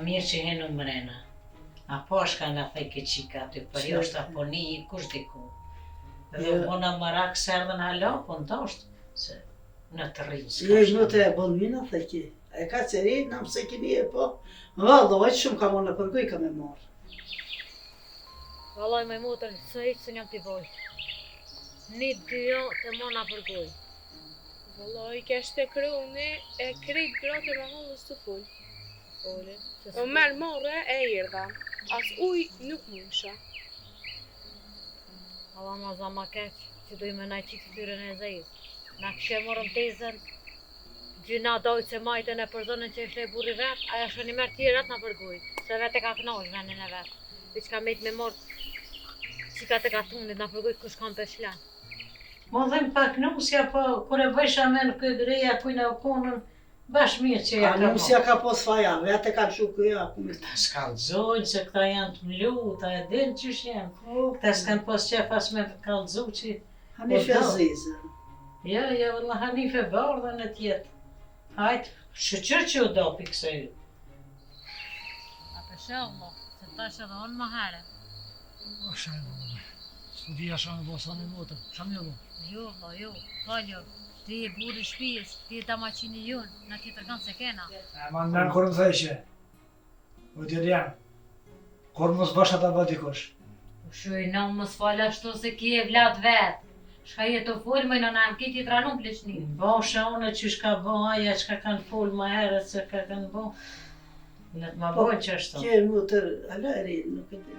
mirë që henu mrena. Apo shka nga thej ke qika aty, për jo është apo një i kush diku. Dhe bona marak se erdhen halakun, ta është, se në të rrinë s'ka Je në të e bolmina, thej ki. E ka qëri, në mëse kini e po. Valla, ojtë shumë ka morë në përgoj ka me morë. Vallaj me motër, së hiqë se njëm t'i vojtë. Një dy jo të mona përgoj. Vallaj, kështë e kroni, e krejt gratë e me hollës të full. Foli. O merë more e irdha. As uj nuk musha. Alla ma za ma keq, që dojmë naj qikë tyren e zejt. Na kështë e morëm tezën, gjyna dojtë se majtën e përzonën që është e burri vetë, aja shë një merë tjiret në përgoj, se vetë e ka knosh venin e vetë. Diqka mejtë me morë qika të katunit në përgoj kush kam për shlen. Mo dhem pak nusja, po kur e bëjsha me në këtë reja kujna u punën, bash mirë që ja A ka mo. nusja ka pos faja, vete ka shu këja. Ta s'kallëzojnë se këta janë të mlu, ta e din qysh janë. Këta s'kanë pos qef as me kallëzu që... Hanife Azize. Ja, valla Hanife bardhën e tjetë. Hajtë, shëqër që u dopi kësë ju. A për shëllo, se tash edhe onë më herë. O shajnë, vëllë. Studia shanë bosan e motër, shanë jo. Jo, vlo, jo, faljo. Ti e burri shpijës, ti e damaqini jonë, në tjetër kanë se kena. E ma në kërë më thejqe. O tjetë janë. Kërë mos bashkë ata dikush. U shuj në mos falë ashtu se ki e vlat vetë. Shka jetë të folë më në në më kiti të ranun pleçni. Bosha une që shka bo aja që ka kanë folë ma herët se ka kanë bo. Në të ma bojnë që është. Kje mutër, ala e rinë, nuk e di.